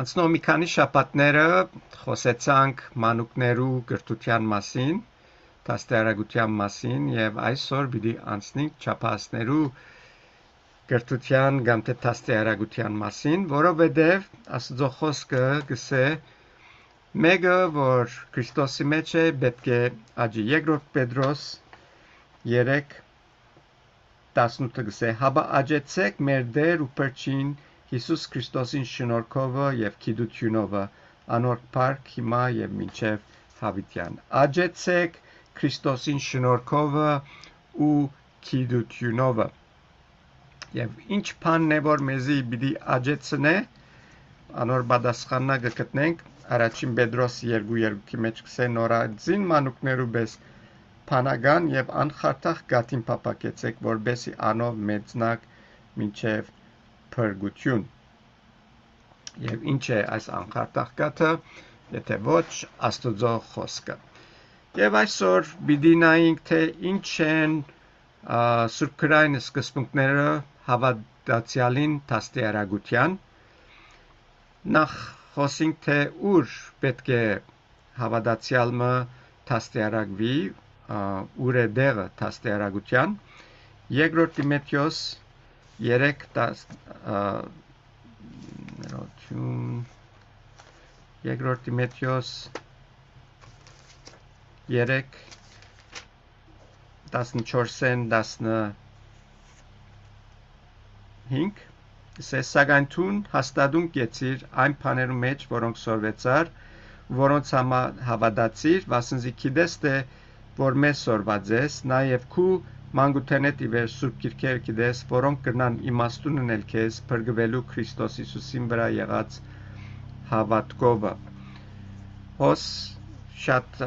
Անցնող մի քանի շաբաթները խոսեցանք մանուկներու գրթության մասին, դաստիարակության մասին եւ այսօր պիտի անցնենք չափահասներու գրթության կամ թե դաստիարակության մասին, որովհետեւ Աստծո խոսքը գսե մեկը որ Քրիստոսի մեջ է պետք է աճի երկրորդ Պետրոս 3:18 գսե հաբա աճեցեք մեր Տեր ու Փրկին Հիսուս Քրիստոսին շնորհքովը եւ գիտությունովը անոր փառք հիմա եւ մինչեւ հավիտյան աճեցեք Քրիստոսին շնորհքովը ու գիտությունովը եւ ինչ բանն է որ մեզի պիտի աճեցնե անոր պատասխանը գտնենք առաջին Պետրոս 2:2-ի մեջ գսե նորածին մանուկներու պես Փանական եւ անխարտախ գատին փապակեցեք, որբեսի անով մեծնակ մինչեւ փրկություն։ Եվ ինչ է այս անխարտախ գատը, եթե ոչ Աստծո խոսքը։ Եվ այսօր պիտի նայենք, թե ինչ են Սուրբ Գրային սկզբունքները հավատացյալին դաստիարակության։ Նախ խոսենք, թե ուր պետք է հավատացյալը դաստիարակվի ուր է դեղը դաստիարակության երկրորդ Տիմոթեոս 3:14-15 Սակայն թուն հաստատուն կեցիր այն բաներու մեջ, որոնք սորվեցար, որոնց հավատացիր, վասնզի գիտես թե որ մեզ սորված ես, նաև քու մանկութենետ իվեր Սուրբ Գիրքերը գիտես, որոնք կրնան իմաստուն ունել քեզ փրկվելու Քրիստոս Հիսուսին վրա եղած հավատքովը։ Հոս շատ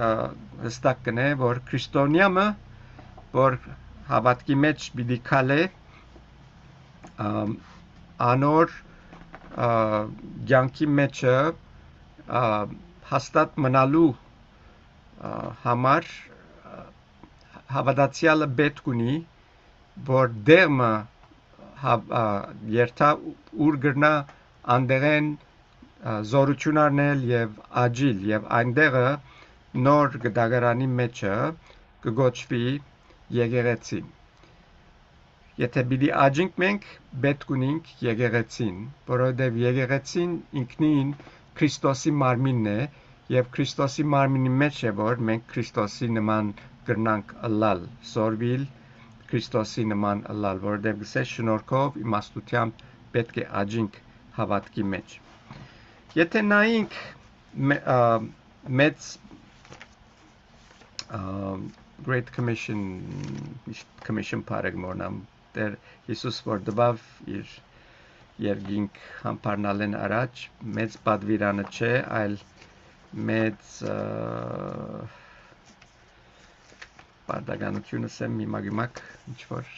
հստակ կնե, որ քրիստոնյամը, որ հավատքի մեջ պիտի քալե, անոր կյանքի մեջը հաստատ մնալու համար հավատացյալը պետք ունի, որ դերմը երթա ուր գրնա անդեղեն զորություն արնել եւ աջիլ եւ այնտեղը նոր գդագարանի մեջը կգոչվի եկեղեցի։ Եթե պիտի աջինք մենք պետք ունենք եկեղեցին, որովհետեւ եկեղեցին ինքնին Քրիստոսի մարմինն է եւ Քրիստոսի մարմինի մեջ է որ մենք Քրիստոսի նման կրնանք ըլլալ, սորվիլ Քրիստոսի նման ըլլալ, որովհետև գսե շնորհքով իմաստությամբ պետք է աճինք հավատքի մեջ։ Եթե նայենք մեծ Great Commission pareg mornam der Հիսուս որ դվավ իր երկինք համբարնալեն առաջ մեծ պատվիրանը չէ, այլ մեծ Բարդականությունը սեմ մի մագիմակ ինչ-որ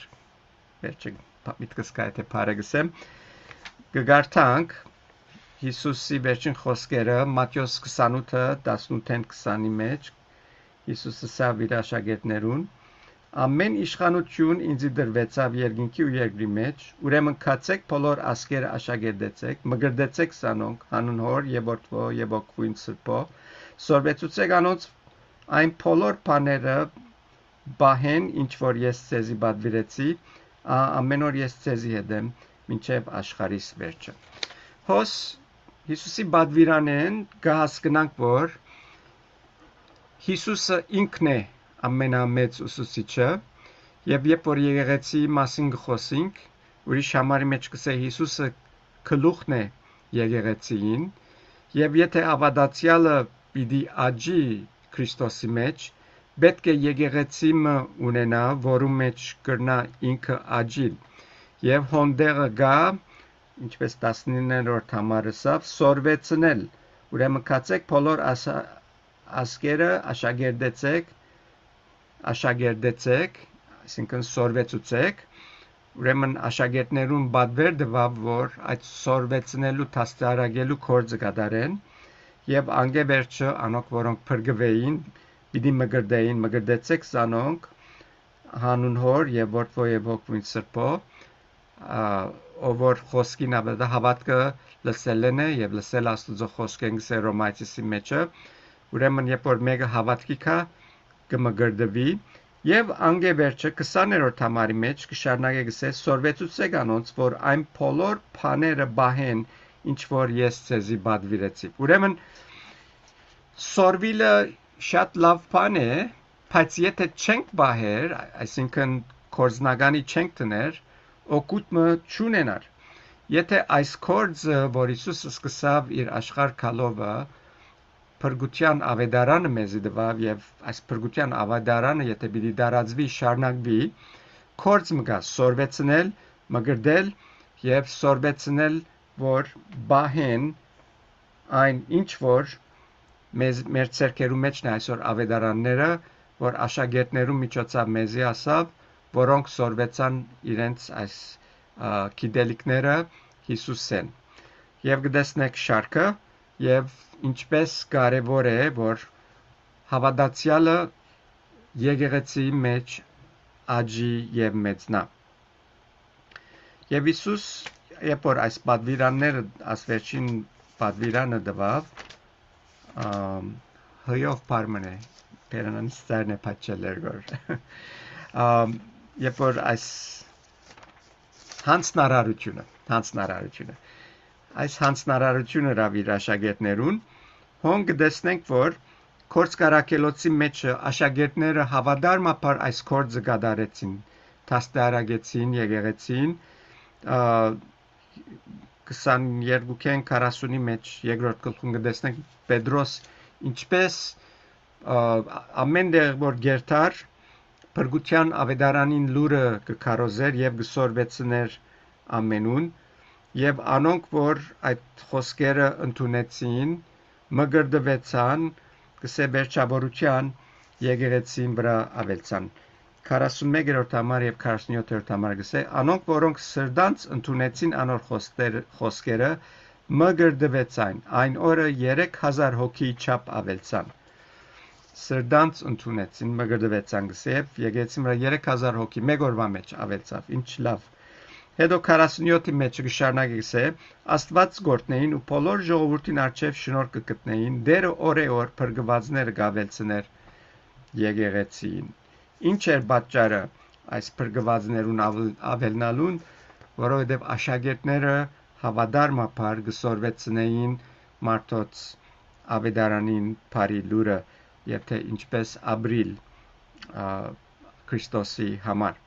վերջը միտքս կա եթե պարեգսեմ գգարթանք Հիսուսի վերջին խոսքերը Մատթեոս 28:18-20-ի մեջ Հիսուսը սավ իր աշակերտներուն ամեն իշխանություն ինձի դրվեցավ երկինքի ու երկրի մեջ ուրեմն քացեք բոլոր ասկերը աշակերտեցեք մգրդեցեք սանոնք հանուն հոր եւ որդվո եւ օգվույն սրբո սորվեցուցեք անոնց այն բոլոր բաները բահեն ինչ որ ես ցեզի բադվիրեցի ամեն օր ես ցեզի հետ եմ մինչև աշխարհիս վերջը հոս Հիսուսի բադվիրանեն կհասկնանք որ Հիսուսը ինքն է ամենամեծ ուսուցիչը եւ երբ որ եկեղեցի մասին գխոսենք ուրիշ համարի մեջ կսե Հիսուսը գլուխն է եկեղեցին եւ եթե ավադացյալը պիտի աճի Քրիստոսի մեջ պետք է եկեղեցիմը ունենա, որում մեջ կրնա ինքը աճիլ եւ հոնդեղը գա, ինչպես 19-րդ համարը սավ, սորվեցնել, ուրեմն կացեք բոլոր ասկերը աշակերտեցեք, այսինքն սորվեցուցեք, ուրեմն աշակերտներուն բադվեր դվավ, որ այդ սորվեցնելու դաստիարակելու գործը կատարեն եւ անգեվերջը անոնք որոնք փրկվեին Պիտի մգրդեցեք սանոնք հանուն հոր եւ որդվո եւ օգվույն սրբո ով որ խոսքին ավետա հավատքը լսելն է եւ լսել Աստծո խոսքեն գսե Ռոմայացի մեջը ուրեմն երբ որ մեկը հավատքի կա կմգրդվի եւ անգե վերջը 20-րդ համարի մեջ կշարունակե գսե սորվեցուցեք անոնց որ այն բոլոր բաները բահեն ինչ որ ես ցեզի բադվիրեցի ուրեմն սորվիլը շատ լավ բան է բայց եթե չենք բահեր այսինքն կորզնականի չենք տներ օգուտը չունենար եթե այս կորձը որ Հիսուսը սկսավ իր աշխարհ քալովը փրկության ավետարանը մեզի դվավ եւ այս փրկության ավետարանը եթե պիտի դարածվի շարունակվի կորձ մգա սորվեցնել մգրդել եւ սորվեցնել որ բահեն այն ինչ որ մեր ցերկերու մեջն է այսօր ավետարանները որ աշակերտներու միջոցով մեզի ասավ որոնք սորվեցան իրենց այս գիտելիքները Հիսուսեն եւ գտեսնեք շարքը եւ ինչպես կարեւոր է որ հավատացյալը եկեղեցի մեջ աջի եւ մեծնա եւ Հիսուս երբ որ այս պատվիրանները ասվերչին պատվիրանը դվավ հյով բարմնե Պերանանից ծարն է պատճելեր գոր երբ որ այս հանցնարարությունը այս հանցնարարությունը ռավիր աշակերտներուն հոն կդեսնենք որ կորցկարակելոցի մեջը աշակերտները հավադարմապար այս կորձը գադարեցին դաստիարակեցին եկեղեցին 22-ին 40-ի մեջ երկրորդ գլխում կդեսնենք Պետրոս ինչպես ամեն դեղ որ գերտար փրկության ավետարանին լուրը կքարոզեր եւ կսորվեցներ ամենուն եւ անոնք որ այդ խոսքերը ընդունեցին մգրդվեցան կսե վերջավորության եկեղեցին վրա ավելցան 41-րդ համար եւ 47-րդ համար գսե անոնք որոնք սրդանց ընդունեցին անոր խոսքերը մգրդվեցան այն օրը 3000 հոգի չափ ավելցան սրդանց ընդունեցին մգրդվեցան գսե եկեղեցին վրա 3000 հոգի մեկ օրվա մեջ ավելցավ ինչ լավ հետո 47-ի մեջ կշարունակի գսե Աստված գործնեին ու բոլոր ժողովրդին արչև շնորհ կգտնեին դերը օրեօր փրկվածները գավելցներ եկեղեցին ինչ էր պատճառը այս փրկվածներուն ավելնալուն որովհետև աշակերտները հավադարմապար գսորվեցնեին մարդոց ավետարանին բարի լուրը եւ թե ինչպես ապրիլ Քրիստոսի համար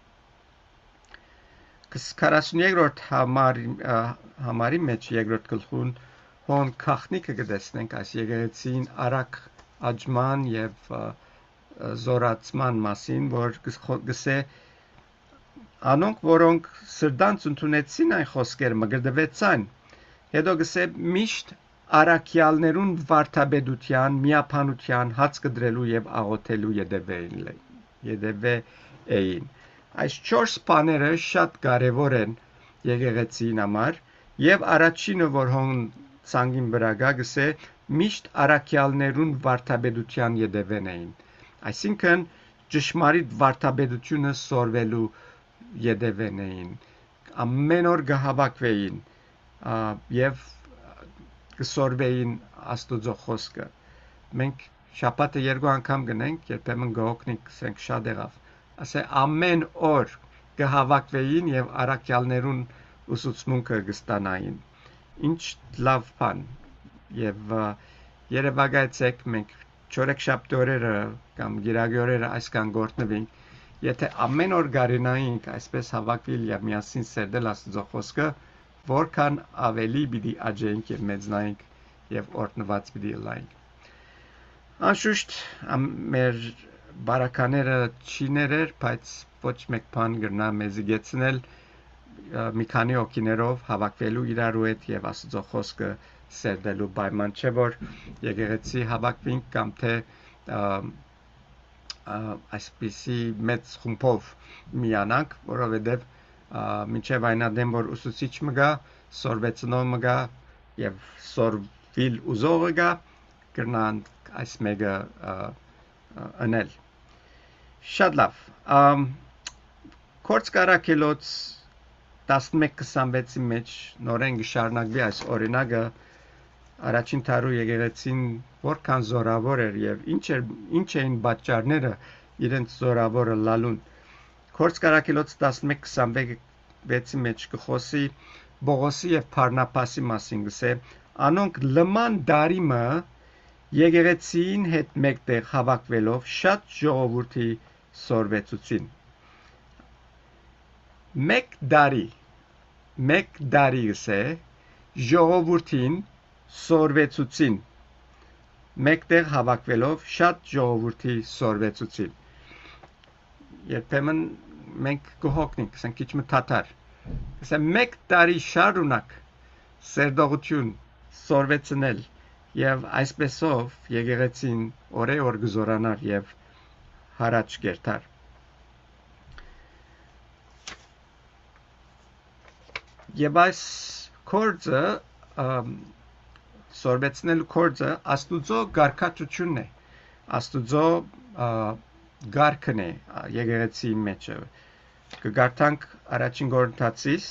43-րդ համարի մեջ երկրորդ գլխուն հոն քախնիկը կտեսնենք այս եկեղեցին արագ աճման եւ զորացման մասին որ գսե անոնք որոնք սրդանց ընդունեցին այն խոսքերը մգրդվեցան հետո գսե միշտ արաքյալներուն վարդապետության միապանության հաց կդրելու եւ աղոթելու յետևե էին այս 4 բաները շատ կարևոր են եկեղեցին համար եւ առաջինը որ հոն ցանգին վրա գա գսե միշտ արաքյալներուն վարդապետության յետևեն էին այսինքն ճշմարիտ վարդապետությունը սորվելու յետևեն էին ամեն օր կհավաքվեին եւ կսորվեին Աստուծո խոսքը մենք շաբաթը երկու անգամ գնենք երբեմն գողնիկ ասենք շատ եղավ ասե ամեն օր կհավաքվեին եւ արաքյալներուն ուսուցմունքը կստանային ինչ լավ բան եւ երևակայեցեք մենք չորեքշաբթի օրերը կամ գիրագի օրերը այսքան գործնվենք եթե ամեն օր գարենայինք այսպես հավաքվել եւ միասին սերդել Աստծո խոսքը որքան ավելի պիտի աճենք եւ մեծնայինք եւ օրտնված պիտի լայնք անշուշտ մեր բարակաները չի ներեր, բայց ոչ մեկ բան գրնա մեզի գեցնել մի քանի օկիներով հավաքվելու իրարու հետ եւ Աստծո խոսքը սերդելու պայման չէ որ եկեղեցի հավաքվենք կամ թե այսպիսի մեծ խումբով միանանք, որովհետեւ մինչեւ այնադեմ որ ուսուցիչ մգա, սորվեցնող մգա եւ սորվիլ ուզողը գա գրնան այս մեկը անել շատ լավ կորցկարակելոց 11:26-ի մեջ նորեն կշարունակվի այս օրինակը առաջին տարու եկեղեցին որքան զորավոր էր եւ ինչ էին պատճառները իրենց զորավորը լալուն Քորձ Կարաքելոց 11:26-ի մեջ կխոսի Բողոսի եւ Փարնապասի մասին գսե անոնք լման դարիմը եկեղեցին հետ մեկտեղ հավաքվելով շատ ժողովրդի սորվեցուցին մեկ դարի գսե ժողովրդին սորվեցուցին մեկտեղ հավաքվելով շատ ժողովրդի սորվեցուցին երբեմն մենք կհոգնենք ասենք քիչ մթաթար ասենք մեկ տարի շարունակ սերդողություն սորվեցնել եւ այսպեսով եկեղեցին օրեօր գզորանար եւ հարաճ կերտար եւ այս կորձը սորվեցնելու կորձը աստուծո գարկաճությունն է աստուծո գարկն է եկեղեցի մեջ կգարտանք առաջին Կորինթացիս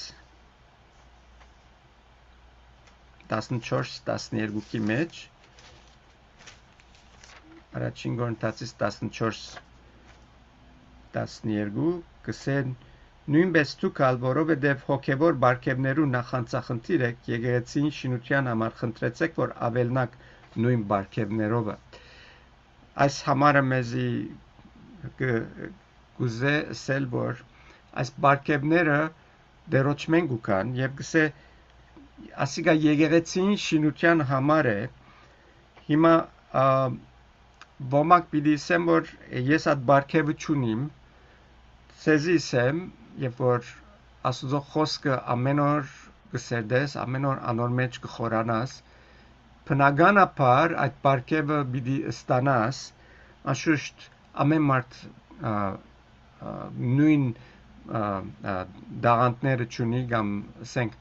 14-12-ի մեջ առաջին Կորինթացիս 14-12 կսեն նույնպես դուք որովհետև հոգևոր բարգևներու նախանցախնդիր եք եկեղեցին շինության համար խնդրեցեք որ ավելնակ նույն բարգևներով այս համարը մեզի գուզե ասել որ այս բարգևները դերոճմեն գուքան եւ գսե ասիկա եկեղեցին շինության համար է հիմա ոմակ պիտի ասեմ որ ես այդ բարգևը չունիմ ցեզի ասեմ երբ որ աստուծո խոսքը ամեն օր կսերդես ամեն օր անոր մեջ կխորանաս բնականաբար այդ բարգևը պիտի ստանաս անշուշտ ամեն մարդ նույն դաղանտները չունի կամ ասենք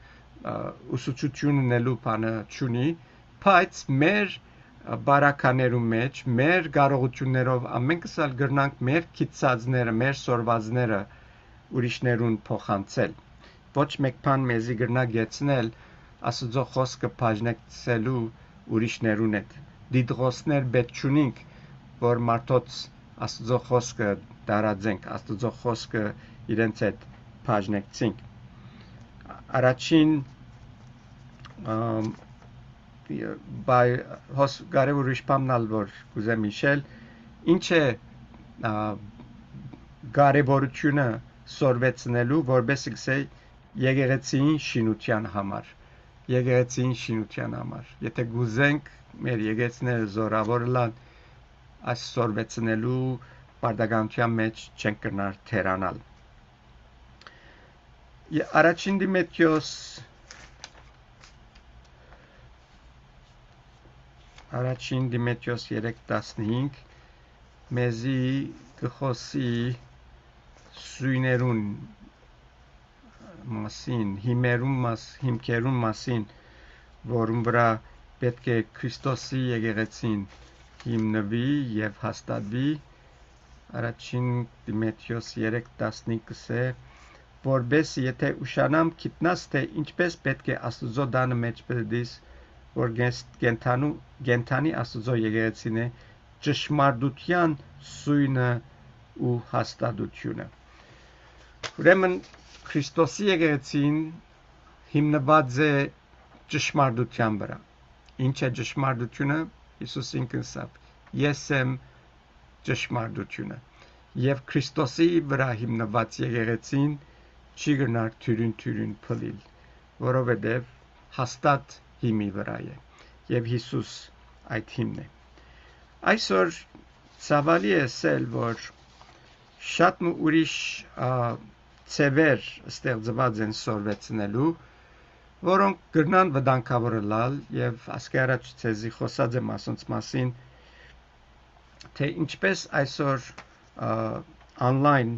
ուսուցություն ունելու բանը չունի բայց մեր բարականերու մեջ մեր կարողություններով ամենքս ալ գրնանք մեր քիծածները մեր սորվածները ուրիշներուն փոխանցել ոչ մեկ բան մեզի գրնա գեցնել աստուծո խոսքը բաժնեցելու ուրիշներուն հետ դիդրոսներ պետք չունենք որ մարդոց աստուծո խոսքը դարածենք աստուծո խոսքը իրենց հետ բաժնեցինք առաջին բայ հոս կարևոր ուրիշ բանալ որ կուզեմ հիշել ինչ է կարևորությունը սորվեցնելու որբեսի գսե եկեղեցին շինության համար եթե գուզենք մեր եկեղեցիները զորավոր լան այս սորվեցնելու բարդականության մեջ չենք կրնար թերանալ առաջին Դիմեթրիոս 3:15 մեզի կխոսի սույներուն մասին հիմքերուն մասին որում վրա պետք է Քրիստոսի եկեղեցին հիմնվի եւ հաստատվի առաջին Դիմեթրիոս 3:15 կսե որբես եթե ուշանամ գիտնաս թե ինչպես պետք է աստուծո դանը մեջ բերդիս որ գենթանի աստուծո եկեղեցին է ճշմարտության սույնը ու հաստատությունը ուրեմն Քրիստոսի եկեղեցին հիմնված է ճշմարտության վրա ինչ է ճշմարտությունը Հիսուս ինքն ասավ ես եմ ճշմարտությունը եւ Քրիստոսի վրա հիմնված եկեղեցին չի գնար թյուրին փլիլ որովհետեւ հաստատ հիմի վրա է եւ Հիսուս այդ հիմն է այսօր ցավալի է ասել որ շատ ուրիշ ծևեր ստեղծված են սորվեցնելու որոնք գրնան վտանգավոր լալ եւ ասկի առաջ ցեզի խոսած եմ ասոնց մասին թե ինչպես այսօր online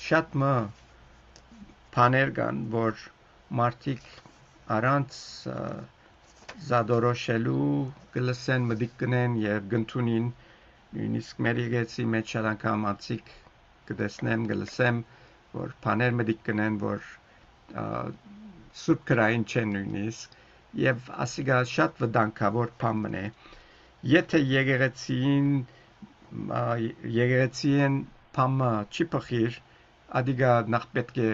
շատ բաներ կան որ մարդիկ առանց զադորոշելու գլսեն մտիկ կնեն եւ գնթունին նույնիսկ մեր եկեցի մեջ շատ անգամ անցիկ կտեսնեմ, կլսեմ, որ բաներ մտիկ կնեն, որ սուրբ քրային չեն նույնիսկ, եւ ասիգա շատ վտանգավոր բան մնե։ Եթե եկեղեցին բամը չի փխիր, ադիգա նախ պետք է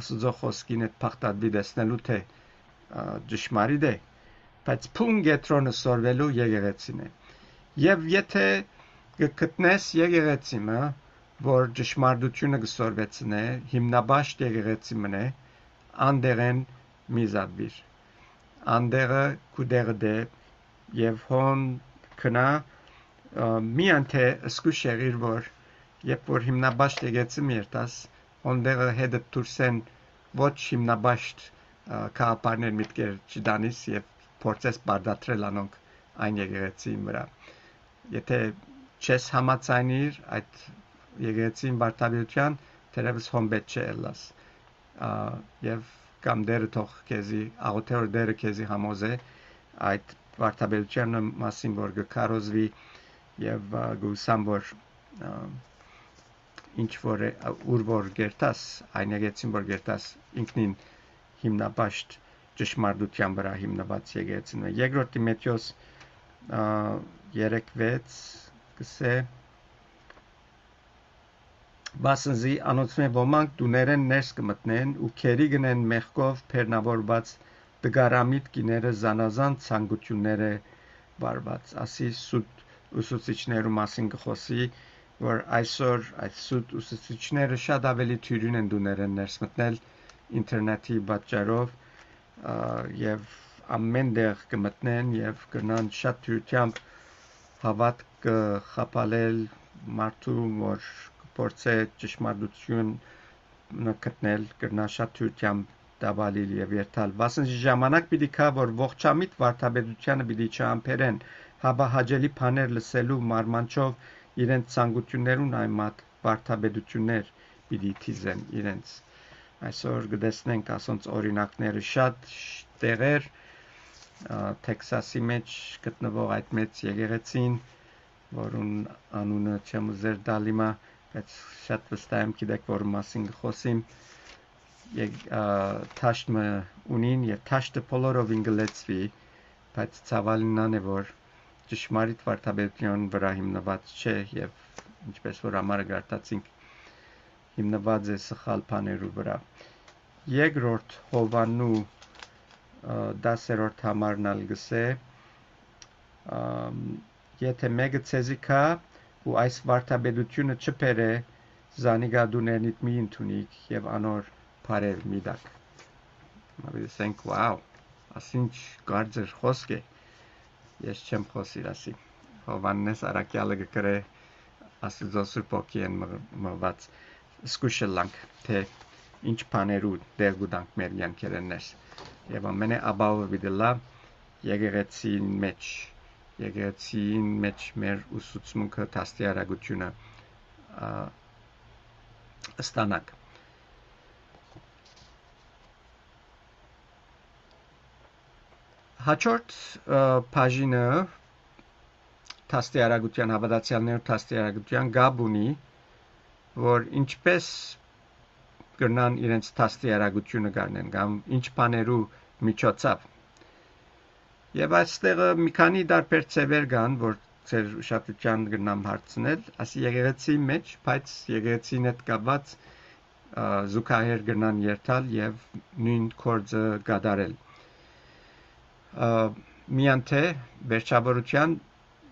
Աստծո խոսքին այդ փախտadvi դեսնելու թե ճշմարիտ է, բայց փուն գետրոնը սորվելու եկեղեցին է։ Եվ եթե գտնես եկեղեցիմը, որ ճշմարտությունը կսորվեցնե, հիմնաբաշտ եկեղեցի մնե, անդեղեն միզադվիր։ Անդեղը կուդեղը դե եւ հոն կնա միան թե սկուշ եղիր որ երբ որ հիմնաբաշտ եկեղեցի մերտաս ոնդեղը հետը դուրսեն ոչ հիմնաբաշտ կապարներ միտքեր չդանիս եւ փորձես բարդատրել անոնք այն եկեղեցին վրա։ Եթե չես համաձայնիր այդ եկեղեցին բարդաբերության դերևս հոմբետ չէ ելաս եւ կամ դերը թող քեզի աղոթեր դերը քեզի համոզե այդ բարդաբերության մասին որ գկարոզվի եւ գուսամ որ ինչ որ ուր որ գերտաս այն եկեղեցին որ գերտաս ինքնին հիմնաբաշտ ճշմարտության վրա հիմնված եկեղեցին է երկրորդ Տիմոթեոս 3:6 գսե Բասնզի անոնցմե ոմանք դուներեն ներս կմտնեն ու քերի գնեն մեղքով բեռնավորված դգարամիտ գիները զանազան ցանկությունները վարված ասի սուտ ուսուցիչներու մասին կխոսի որ այսօր այդ սուտ ուսուցիչները շատ ավելի թյուրին են դուներեն ներս մտնել ինտերնետի պատճառով եւ ամեն տեղ կմտնեն եւ կնան շատ թյուրությամբ հավատք խապալել մարդու որ փորձե ճշմարտություն գտնել կնա շատ թյուրությամբ դավալիլ եւ երթալ վասն ժամանակ պիտի կա որ ողջամիտ վարդապետությանը պիտի չամփերեն հաբա հաջելի բաներ լսելու մարմանչով իրենց ցանկություններուն այմատ վարդապետություններ պիտի թիզեն իրենց այսօր գտեսնենք ասոնց օրինակները շատ տեղեր Տեքսասի մեջ գտնվող այդ մեծ եկեղեցին որուն անունը չեմ ուզեր դալիմա բայց շատ վստահ եմ գիտեք որ մասին խոսիմ թաշտը ունին եւ թաշտը բոլորով ինգլեցվի բայց ցավալինն է որ ճշմարիտ վարդապետության վրա հիմնված չէ եւ ինչպես որ ամառը գարտացինք հիմնված է սխալ բաներու վրա երկրորդ Հովաննու 10-րդ համարն ալ գսե եթե մեկը ցեզի կա ու այս վարդապետությունը չփերե զանիգա դուներնիդ մի ընդունիկ եւ անոր բարեր միդակ ասենք վաու ասինչ գարձեր խոսք է ես չեմ խոսիր ասի Հովաննես Արաքյալը գրե Աստծո սուրբ ոգին մված սկուշելանք թե ինչ բաներու դեր գուտանք մեր յանքերենես եւ ամենը աբավը videla եկեղեցին մեջ մեր ուսուցմունքը տաստիարակությունը ստանանք հաջորդ բաժինը տաստիարակության հավատացյալներու տաստիարակության գաբունի որ ինչպես կրնան իրենց տաստիարակությունը գարնեն կամ ինչ բաներու միջոցով եւ այստեղ մի քանի դարբեր ծևեր կան որ ծեր ուշադրության կնամ հարցնել ասի եկեղեցի մեջ բայց եկեղեցին հետ կապված զուգահեռ կնան երթալ եւ նույն կորձը գադարել միան թե վերջավորության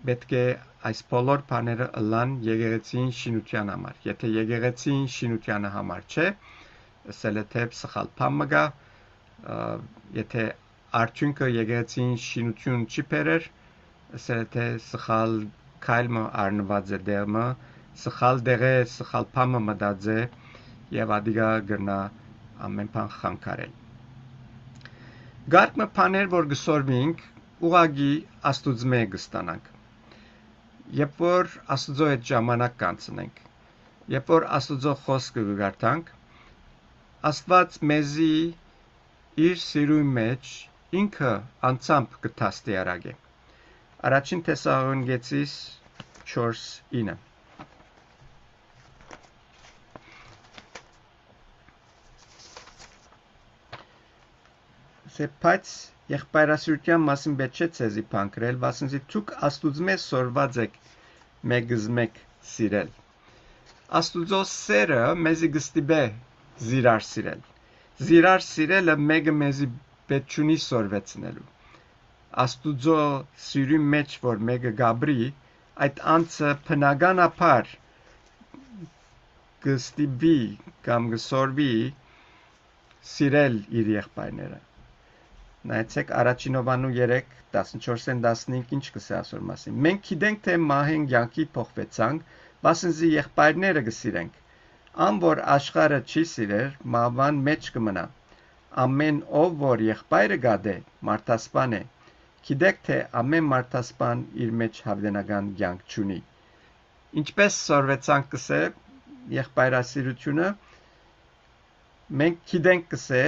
պետք է այս բոլոր բաները ըլլան եկեղեցին շինության համար եթե եկեղեցին շինության համար չէ ասել է թե սխալ բան մգա եթե արդյունքը եկեղեցին շինություն չի բերեր ասել է թե սխալ քայլը առնված է դերմը սխալ դեղը սխալ բանը մտած է եւ ադիգա գրնա ամեն բան խանգարել գարկը բաներ որ գսորվինք ուղագի աստուծմե կստանանք երբ որ աստծո հետ ժամանակ կանցնենք երբ որ աստծո խոսքը կգարտանք աստված մեզի իր սիրուն մեջ ինքը անցամբ կտաստիարակե առաջին Թեսաղոնիկեցիս 4:9 Բայց եղբայրասիրության մասին պետք չէ ցեզի փանկրել, վասնզի ցուկ Աստուծմե սորված եք մեգզմեկ սիրել։ Աստուծո սերը մեզի գստիբե զիրար սիրել։ Զիրար սիրելը մեգը մեզի պետք չունի սորվեցնելու։ Աստուծո սիրի մեջ որ մեգը գաբրի, այդ անձը բնականաբար գստիբի կամ գսորվի սիրել իր եղբայրները։ Նայեցեք առաջին Հովանու 3:14-15 ինչ կսե ասոր մասին։ Մենք գիտենք թե մահեն կյանքի փոխվեցանք, վասնզի եղբայրները գսիրենք։ Ան որ աշխարհը չի սիրեր, մահվան մեջ կմնա։ Ամեն ով որ եղբայրը գադե, մարդասպան է։ Գիտեք թե ամեն մարդասպան իր մեջ հավդենական կյանք չունի։ Ինչպես սորվեցանք կսե եղբայրասիրությունը, մենք գիտենք կսե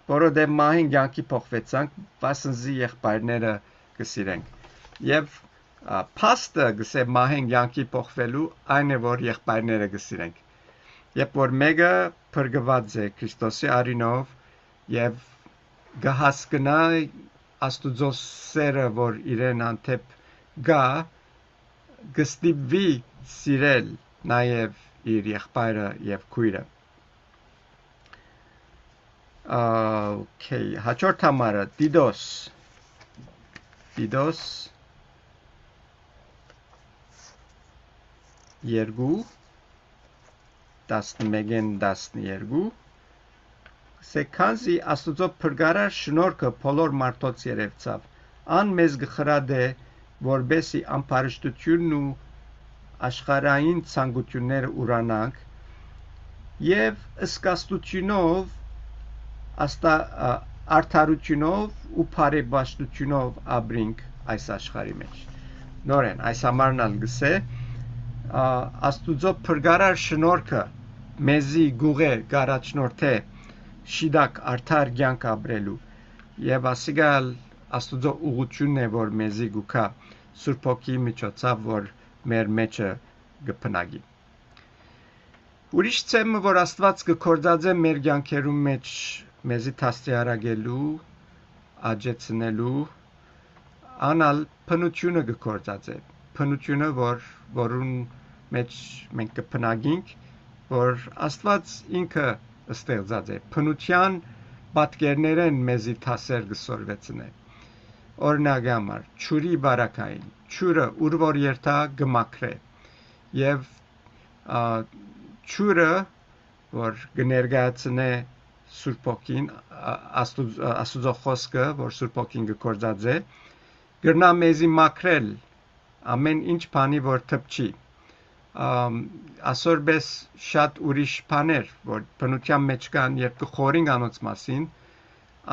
որովհետև մահին կյանքի փոխվեցանք, վասնզի եղբայրները կսիրենք։ Եվ փաստը գսե մահին կյանքի փոխվելու այն է որ եղբայրները կսիրենք։ Երբ որ մեկը փրկված է Քրիստոսի արինով եւ գահասկնա Աստուծո սերը որ իրեն հանդեպ գա գստիբվի սիրել նաեւ իր եղբայրը եւ քույրը։ Okay, հաջորդ համարը Տիտոս 2:11-12 Սեքանզի Աստուծո փրկարար շնորհքը բոլոր մարդոց երևցավ ան մեզ գխրադե որբեսի ամբարշտությունն ու աշխարհային ցանկությունները ուրանանք եւ ըսկաստությունով արդարությունով ու բարեպաշտությունով ապրինք այս աշխարհի մեջ։ Նորեն այս համարն ալ գսե Աստուծո փրկարար շնորհքը մեզի գուղե գարաչնորթե շիդակ արդար կյանք ապրելու եւ ասիգալ Աստուծո ուղությունն է որ մեզի գուքա Սուրբ Հոգի միջոցով որ մեր մեջը գփնագի։ Ուրիշ ցեմը որ Աստված կկործածե մեր կյանքերում մեջ մեզի թաստիարակելու, աջեցնելու, անալ փնությունը կկործածե, փնությունը որուն մեջ մենք կփնագինք, որ Աստված ինքը ստեղծած է, փնության պատկերներեն մեզի թասեր կսորվեցնե։ Օրինակ համար, ճուրի բարակային, ճուրը ուր որ երթա կմաքրե, եւ ճուրը որ կներկայացնե Սուրբ Հոգին Աստուծո խոսքը, որ Սուրբ Հոգին կկործածե, գրնա մեզի մաքրել ամեն ինչ բանի որ թփչի։ Ասորբես շատ ուրիշ բաներ, որ բնության մեջ կան, երբ կխորինք անոնց մասին,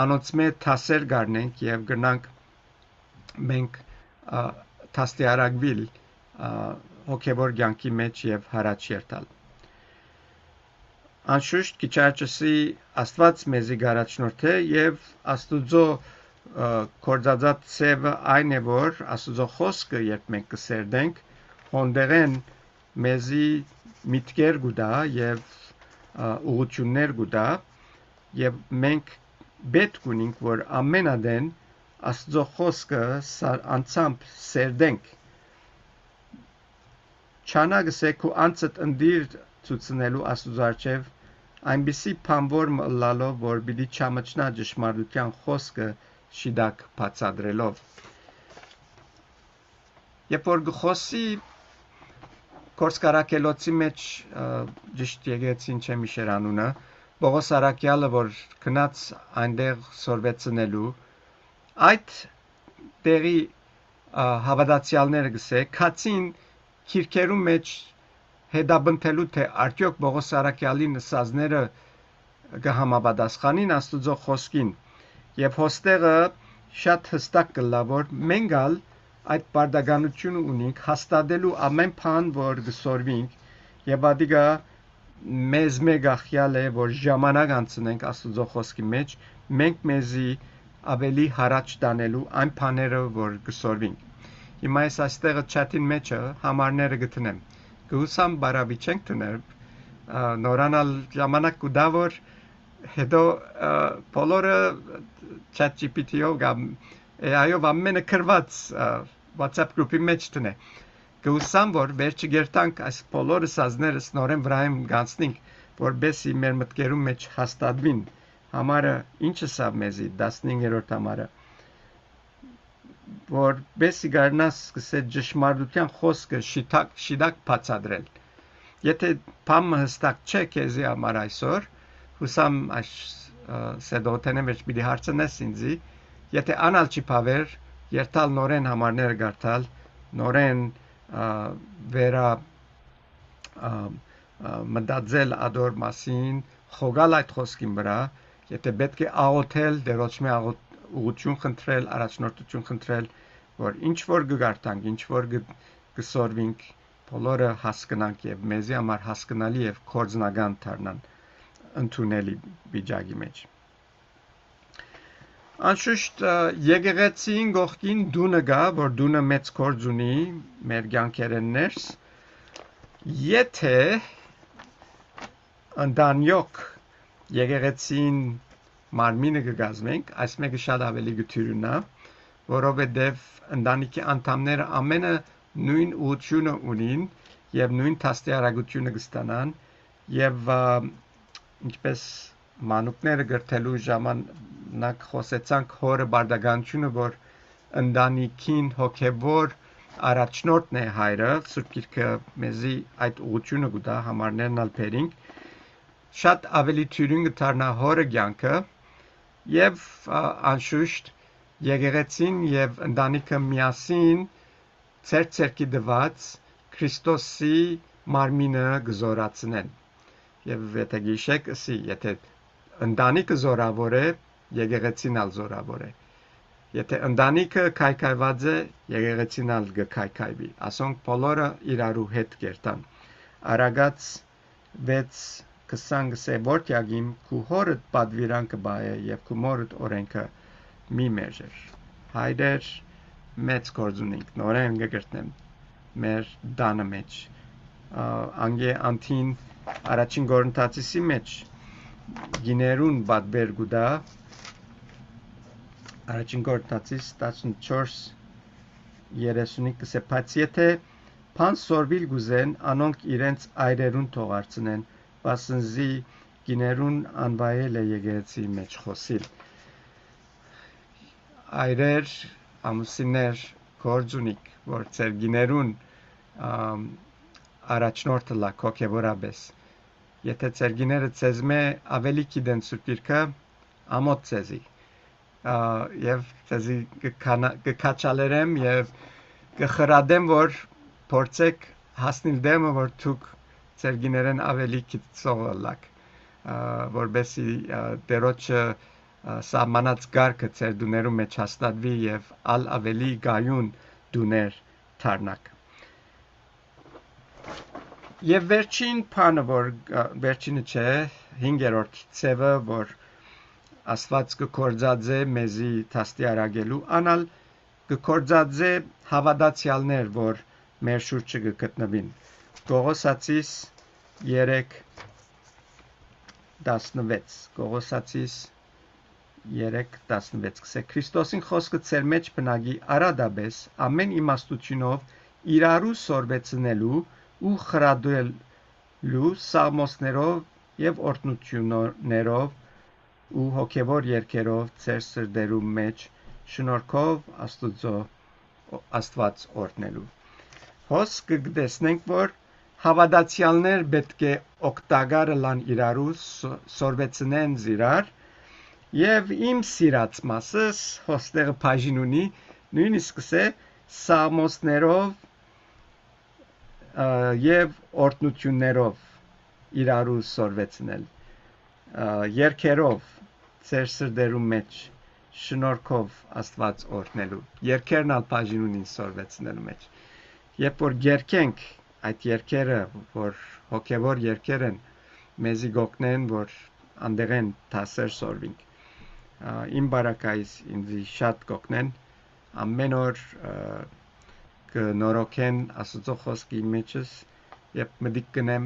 անոնցմե թասեր գարնենք եւ գրնանք մենք թաստիարակվել հոգեվոր կյանքի մեջ եւ հարաճ երթալ։ Անշուշտ քիչաճսի Աստված մեզի գարաչնորթե եւ Աստուծո կործածած ծևը այն է որ Աստուծո խոսքը երբ մենք կսերդենք հոնդերեն մեզի միտքեր գուտա եւ ուղություններ գուտա եւ մենք պետք ունենք որ ամենադեն Աստուծո խոսքը անցամբ սերդենք չանագսեք ու անցդ ընդիր ցուցնելու Աստուծո արչեւ այնպիսի բանվոր մլալով որ պիտի չամճնա ճշմարտության խոսքը շիդակ բացադրելով երբ որ գխոսի Կորսկարակելոցի մեջ ճիշտ եկեցին չեմ իշեր անունը Պողոս Արաքյալը որ գնաց այնտեղ սորվեցնելու այդ տեղի հավատացյալները գսե քացին քիրքերում մեջ հետաբնթելու թե արդյոք Պողոս Արաքյալի նսածները կհամապատասխանին Աստուծո խոսքին եւ հոստեղը շատ հստակ կլա որ մենք ալ այդ բարդականությունը ունենք հաստատելու ամեն բան որ գսորվինք եւ ադիգա մեզ մեգախյալ է որ ժամանակ անցնենք Աստուծո խոսքի մեջ մենք մեզի ավելի հարաճ տանելու այն բաները որ գսորվինք հիմա այս այստեղը չաթին մեջը համարները գտնեմ գուսամ բարավիչենք տներ նորանալ ժամանակ կուտա որ հետո բոլորը ChatGPT-ով կամ AI-ով ամենը քրված WhatsApp գրուպի մեջ տնե։ Գուսամ որ վերջի գերտանք այս բոլորը սազներս նորեն վրայում գանցնենք, որբեսի մեր մտքերում մեջ հաստատվին։ Համարը ինչը սա մեզի 15-րդ համարը, որբեսի գարնաս սկսել ճշմարտության խոսքը շիտակ բացատրել։ Եթե բամը հստակ չէ քեզի համար այսօր, հուսամ այս սեդոթենը մեջ պիտի հարցնես ինձի, եթե անալ չի բավեր, երթալ նորեն համարները գարտալ, նորեն վերա մտածել ադոր մասին, խոգալ այդ խոսքին վրա, եթե պետք է աղոթել, դերոճմի ուղղություն խնդրել, առաջնորդություն խնդրել, որ ինչ որ գարտանք, ինչ որ գսորվինք, բոլորը հասկանանք եւ մեզի համար հասկանալի եւ կորձնական դառնան ընդունելի վիճակի մեջ։ Անշուշտ եկեղեցին գողքին դունը գա, որ դունը մեծ կորձ ունի մեր կյանքերեն ներս, եթե ընդանյոք եկեղեցին մարմինը կգազմենք, այս մեկը շատ ավելի գթյուրնա, որովհետև ընտանիքի անդամները ամենը նույն ուղղությունը ունին եւ նույն տաստիարակությունը կստանան եւ ինչպես մանուկները գրթելու ժամանակ խոսեցանք հորը բարդականությունը, որ ընտանիքին հոգևոր առաջնորդն է հայրը, Սուրբ Գիրքը մեզի այդ ուղղությունը կտա համարներն ալբերինք, շատ ավելի թյուրին կդառնա հորը կյանքը եւ անշուշտ եկեղեցին եւ ընտանիքը միասին ցերկի դված Քրիստոսի մարմինը գզորացնեն։ Եվ եթե գիշեք ասի, եթե ընտանիքը զորավոր է, եկեղեցին ալ զորավոր է։ Եթե ընտանիքը քայքայված է, եկեղեցին ալ գքայքայվի։ Ասոնք բոլորը իրարու հետ կերտան։ Արագած 6:20 որտյագիմ քու հորդ պատվիրանքը բայ է եւ քու մորդ օրենքը մի մերժեր։ Հայրեր մեծ գործ ունենք, նորեն կգրտնեմ մեր դանը մեջ։ Անգե անտին առաջին Կորինթացիսի մեջ գիներուն բադբեր գուդա առաջին Կորինթացիս 14:35 կսե բայց եթե փան սորվիլ գուզեն անոնք իրենց այրերուն թողարցնեն բասնզի գիներուն անվայել է եկեղեցի մեջ խոսիլ այրեր ամուսիններ գործունիկ որ ծեր գիներուն առաջնորդը լա հոգևորաբես եթե ցերգիները ցեզմե ավելի գիտեն Սուրբ Գիրքը ամոթ ցեզի եւ ցեզի կքաչալերեմ եւ կխրադեմ որ փորձեք հասնել դեմը որ դուք ցերգիներեն ավելի գիտցողլակ որբեսի դերոջը սահմանած գարկը ցեր դուներու մեջ հաստատվի եւ ալ ավելի գայուն դուներ դառնաք Եվ վերջին բանը, որ վերջինը չէ, 5-րդ ցևը, որ Աստված կկործածե մեզի տաստիարակելու, անալ կկործածե հավատացյալներ, որ մեր շուրջը կգտնվին։ Կողոսացիս 3:16 Կողոսացիս 3:16 Կսե Քրիստոսին խոսքը ցեր մեջ բնագի արադաբես ամեն իմաստությունով իրարու սորվեցնելու ու խրադելու սաղմոսներով եւ օրհնություններով ու հոգևոր երգերով ծեր սրդերու մեջ շնորհքով Աստված օրհնելու հոս կգտեսնենք որ հավատացյալներ պետք է օգտակարը լան իրարու սորվեցնեն զիրար եւ իմ սիրած մասս հոստեղը բաժին ունի նույնիսկ է սաղմոսներով եւ օրհնություններով իրարու սորվեցնել երգերով ծեր սրդերու մեջ շնորհքով Աստված օրհնելու երգերն ալ բաժին ունին սորվեցնելու մեջ երբ որ երգենք այդ երգերը որ հոգևոր երգեր են մեզի գոկնեն որ անդեղեն տասեր սորվինք իմ բարակայից ինձի շատ գոկնեն ամեն օր կնորոքեն Աստծո խոսքի մեջս երբ մտիկ կնեմ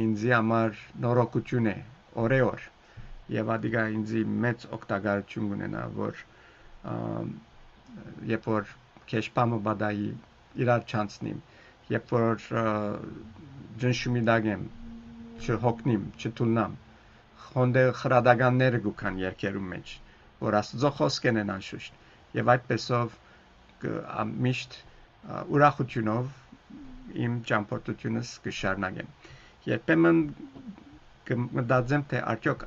ինձի համար նորոգություն է օրեօր եւ ադիգա ինձի մեծ օգտակարություն ունենա, որ երբ որ քեշպամը բադայի իրար չանցնիմ, երբ որ ջնշումի դագեմ, չհոգնիմ, չթուննամ, խոնդե խրադականները գուքան երկերում մեջ, որ Աստծո խոսքեն են անշուշտ, եւ այդպեսով միշտ ուրախությունով իմ ճամփորդությունս կշարունակեմ։ Երբեմն կմտածեմ, թե արդյոք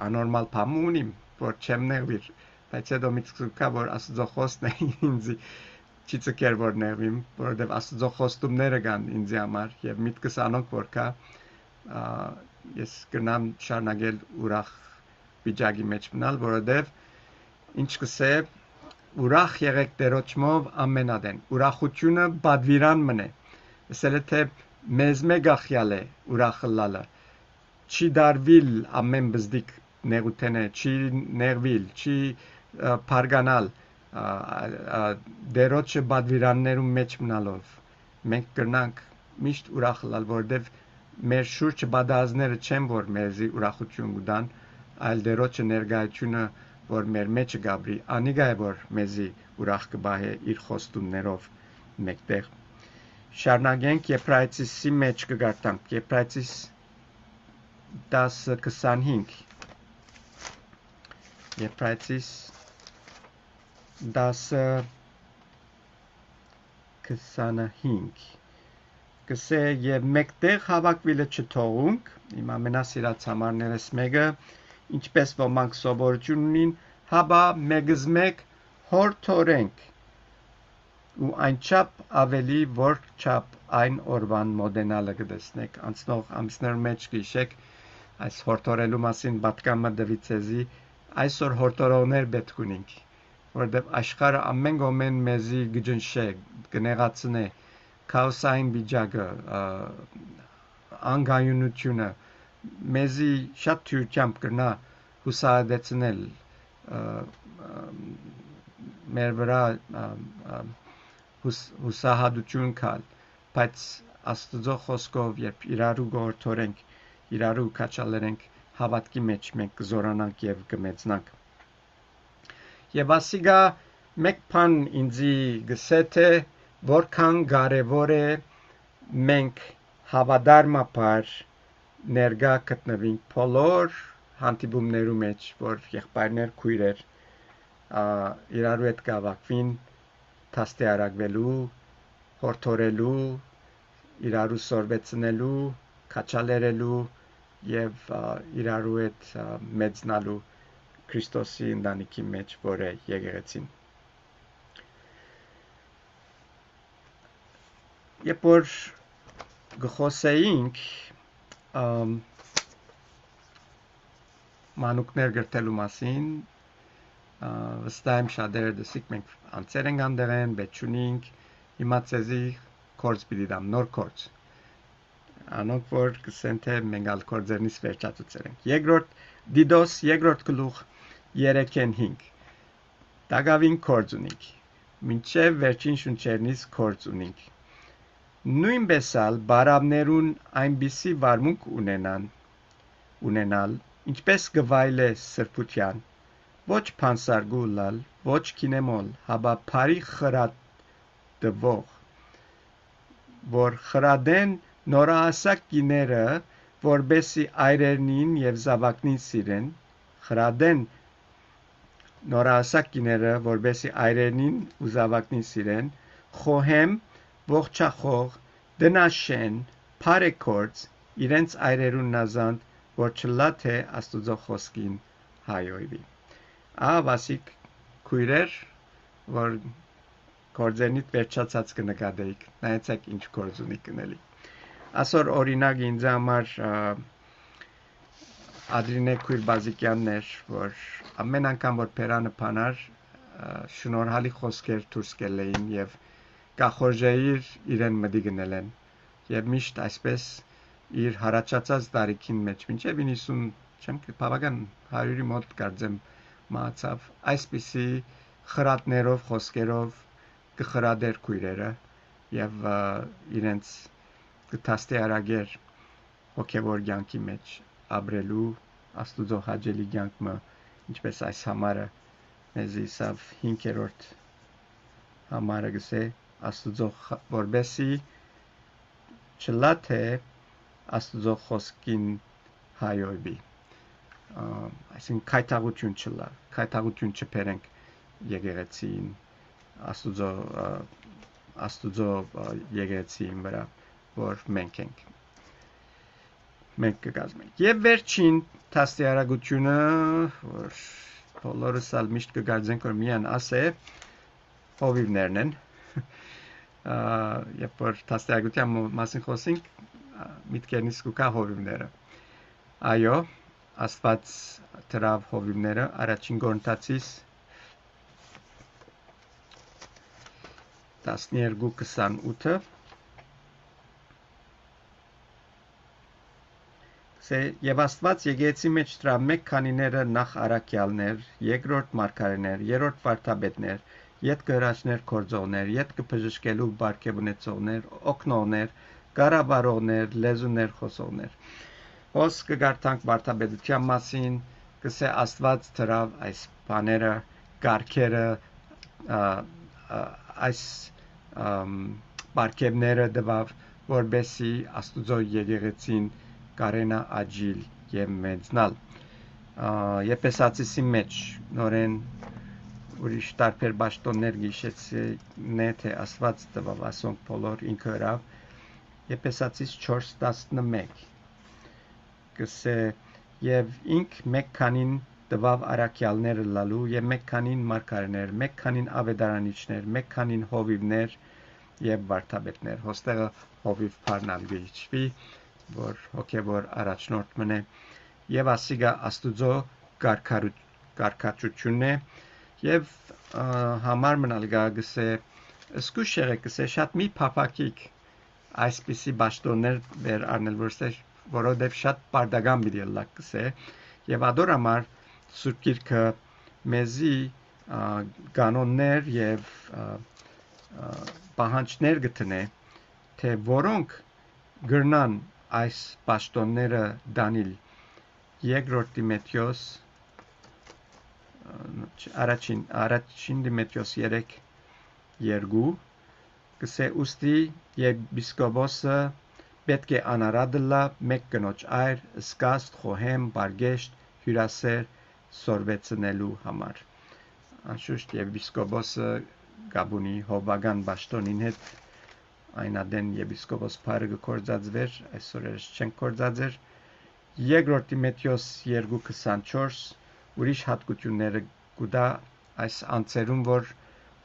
անորմալ բան ունիմ, որ չեմ նեղվիր, բայց հետո միտքս որ Աստծո խոսքն է ինձ չի ցկեր որ նեղվիմ, որովհետև Աստծո խոստումները կան ինձ համար եւ միտքս անոնք որ կա ես կնամ շարունակել ուրախ վիճակի մեջ մնալ, որովհետև ինչ կսե ուրախ եղեք Տերոջմով ամենադեն։ Ուրախությունը բադվիրան մնե։ Ասել է թե մեզ մեգախյալ է ուրախը լալը։ Չի դարվիլ ամեն բզդիկ նեղութենե, չի նեղվիլ, չի փարգանալ դերոջը բադվիրաններում մեջ մնալով մենք կրնանք միշտ ուրախ լալ, որովհետև մեր շուրջը բադազները չեն որ մեզի ուրախություն կտան, այլ դերոջը ներկայությունը որ մեր մեջը գաբրի, անիգա է որ մեզի ուրախ կբահե իր խոստումներով մեկտեղ։ Շարունակենք Եբրայեցիսի մեջ կգարտանք, Եբրայեցիս 10:25 Եբրայեցիս 10:25 կսե եւ մեկտեղ հավաքվելը չթողունք, իմ ամենասիրած համարներս մեկը, ինչպես ոմանք սովորություն ունին, հաբա մեգզմեկ հորթորենք ու այնչափ ավելի որ չափ այն օրվան մոդենալը կդեսնեք անցնող ամիսներ մեջ կհիշեք այս հորթորելու մասին պատկամը դվիցեզի այսօր հորթորողներ պետք ունենք որովհետև աշխարհը ամեն գոմեն մեզի գջնշե կնեղացնե քաոսային վիճակը անգայունությունը մեզի շատ թյուրությամբ կրնա հուսահատեցնել մեր վրա հուսահատություն կալ, բայց Աստծո խոսքով երբ իրարու գործորենք, իրարու քաչալերենք հավատքի մեջ մենք կզորանանք եւ կմեծնանք։ Եվ ասիգա մեկ բան ինձի գսե թե որքան կարևոր է մենք հավատարմաբար ներկա գտնվենք բոլոր հանդիպումներու մեջ, որ եղբայրներ քույրեր իրարու հետ կավակվին թաստիարակվելու, հորթորելու, իրարու սորվեցնելու, քաչալերելու եւ իրարու հետ մեծնալու Քրիստոսի ընտանիքի մեջ, որ է եկեղեցին։ Երբ որ գխոսեինք մանուկներ գրտելու մասին, վստահ եմ շատերը դասիկ մենք անցեր ենք անդեղեն, բեչունինք, հիմա ցեզի կորց պիտի դամ, նոր կորց։ Անոնք որ կսեն թե մենք ալ կորձերնից վերջացուցել ենք։ Երկրորդ Դիդոս երկրորդ գլուխ 3:5 Դագավին կորձ ունենք։ Մինչև վերջին շունչերնից կորձ ունենք։ Նույնպես ալ բարավներուն այնպիսի վարմունք ունենալ, ինչպես գվայլե սրբության, ոչ փանսարգու լալ, ոչ կինեմոլ, հաբա բարի խրատ դվող, որ խրադեն նորահասակ կիները, որբեսի այրերնին եւ զավակնին սիրեն, խրադեն նորահասակ կիները, որբեսի այրերնին ու զավակնին սիրեն, խոհեմ, ողջախող, դնաշեն, բարեկորձ, իրենց այրերուն նազանդ, որ չլա թե Աստուծո խոսքին հայոյվի։ Ավասիկ քույրեր, որ կորձենիդ վերջացած կնկատեիք, նայեցեք ինչ կորձ ունի կնելի։ Այսօր օրինակ ինձ համար Ադրինե քույր Բազիկյաններ, որ ամեն անգամ որ Պերանը փանար շնորհալի խոսքեր դուրս կելեին եւ կախորժեիր իրեն մդի գնել են եւ միշտ այսպես իր հարաճած տարիքին մեջ մինչեւ 90 չեմ բավական 100-ի մոտ կարծեմ մահացավ այսպիսի խրատներով խոսքերով կխրադեր քույրերը եւ իրենց կթաստիարակեր հոգեվոր կյանքի մեջ ապրելու Աստուծո հաճելի կյանքը ինչպես այս համարը մեզի սավ 5-րդ համարը գսե Աստուծո որբեսի չլա թե Աստուծո խոսքին հայոյվի այսինքն քայթաղություն չլա քայթաղություն չբերենք եկեղեցին Աստուծո եկեղեցին վրա որ մենք կգազմենք եւ վերջին տասնյարագությունը որ բոլորս ալ միշտ կգարձենք որ միան ասե հովիվներն են երբ որ տասնյարագության մասին խոսենք միտքերնից կուքա հովիվները այո Աստված դրավ հովիվները առաջին Կորինթացիս 12:28 Եվ Աստված եկեղեցի մեջ դրավ մեկ քանիները նախ առաքյալներ, երկրորդ մարգարեներ, երրորդ վարդապետներ, ետգրաչներ կորձողներ, ետքը բժշկելու բարգև ունեցողներ, օգնողներ, կառավարողներ, լեզուներ խոսողներ Ոսկ կգարտանք վարդապետության մասին, կսե Աստված դրավ այս բաները, կարգերը, այս բարգևները դվավ, որբեսի Աստուծո եկեղեցին կարենա աճիլ եւ մեծնալ։ Եփեսացիսի մեջ նորեն ուրիշ տարբեր պաշտոններ գիշեցին թե Աստված տվավ ասոնք բոլոր ինքը հրավ Եփեսացիս 4:11 կսե եւ ինք մեկ քանին տվավ առաքյալները լալու եւ մեկ քանին մարգարեներ, մեկ քանին ավետարանիչներ, մեկ քանին հովիվներ եւ վարդապետներ։ Հոստեղը հովիվ բառնալ գիչվի, որ հոգեվոր առաջնորդ մնե եւ ասիգա Աստուծո կարգառությունն է եւ համար մնալ գսե սկուշ եղեք գսե շատ մի փափակիկ այսպիսի պաշտոններ վեր առնել որովհետև շատ բարդագան պիտի լակ գսե եւ ադոր համար Սուրբ Գիրքը մեզի կանոններ եւ պահանջներ գտնե թե որոնք գրնան այս պաշտոնները դանիլ երկրորդ Տիմոթեոս առաջին Տիմոթեոս 3:2 կսե ուստի եպիսկոպոսը պետք է անարադլա մեկ կնոջ այր սկաստ խոհեմ բարգեշտ հյուրասեր սորվեցնելու համար անշուշտ եպիսկոպոսը գաբունի հովական պաշտոնին հետ այնադեն եպիսկոպոս բարը կորձածվեր այսօր չեն կորձածեր երկրորդ Տիմոթեոս 2:24 ուրիշ հատկությունները կուտա այս անձերում որ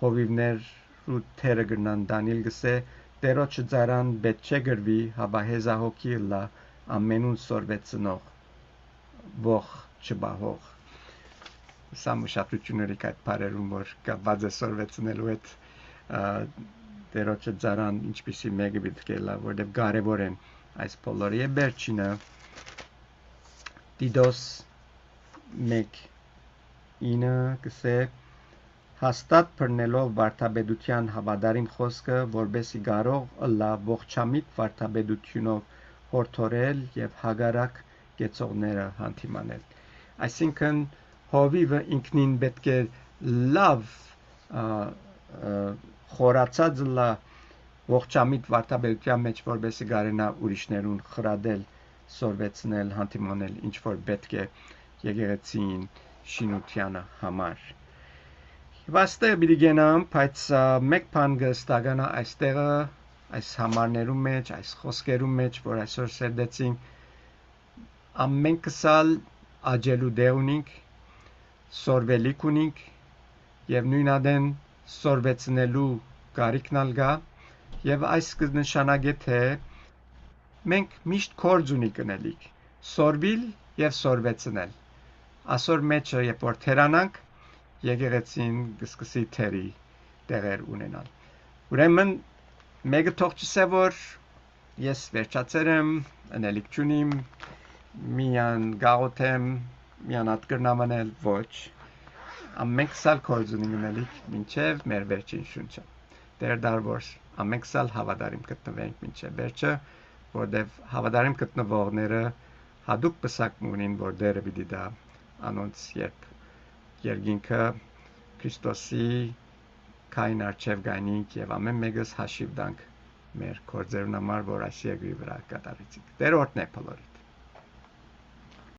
հովիվներ ու թերը գրնան Դանիել գսե Տերոջը ծարան պետք չէ գրվի հաբա հեզահոգի լա ամենուն սորվեցնող ող չբահող սա մշակությունների կայտ բարերում որ կապված է սորվեցնելու հետ Տերոջը ծարան ինչպիսի մեկը պետք է լա որտեղ կարևոր են այս բոլորը եւ վերջինը Տիտոս 1:9 կսե հաստատ բռնելով վարդապետության հավատարիմ խոսքը որբեսի կարող լա ողջամիտ վարդապետությունով հորդորել եւ հագարակ կեցողները հանդիմանել այսինքն հովիվը ինքնին պետք է լավ խորացած լա ողջամիտ վարդապետության մեջ որբեսի կարենա ուրիշներուն խրադել սորվեցնել հանդիմանել ինչ որ պետք է եկեղեցին շինությանը համար Եվ այստեղ պիտի գնամ, բայց մեկ բան կստականա այստեղը, այս համարներում մեջ, այս խոսքերում մեջ, որ այսօր սերդեցինք, ամենքս ալ աջելու դեղ ունենք, սորվելիք ունենք, եւ նույնադեն սորվեցնելու կարիքն ալ գա, եւ այս կնշանակե թե մենք միշտ կորձ ունենք ունելիք, սորվել եւ սորվեցնել։ Այսօր մեջը երբ որ թերանանք եկեղեցին կսկսի թերի տեղեր ունենալ։ Ուրեմն մեկը թող չսե որ ես վերջացել եմ, ընելիք չունիմ, միան գաղութեմ, միան ատկրնամանել ոչ։ Ամենք սալ կորձ ունենք ունելիք մինչև մեր վերջին շունչը։ Դեր դարվոր ամենք սալ հավատարիմ գտնվենք մինչև վերջը, որտև հավատարիմ գտնվողները հadouk պսակ մունին, որ դերը պիտի դա անոնց երբ երկինքը Քրիստոսի կային արջև գանինք եւ ամեն մեկս հաշիվ տանք մեր կորձերուն համար, որ այս երկրի վրա կատարեցինք։ Տեր օրհնե բոլորիդ։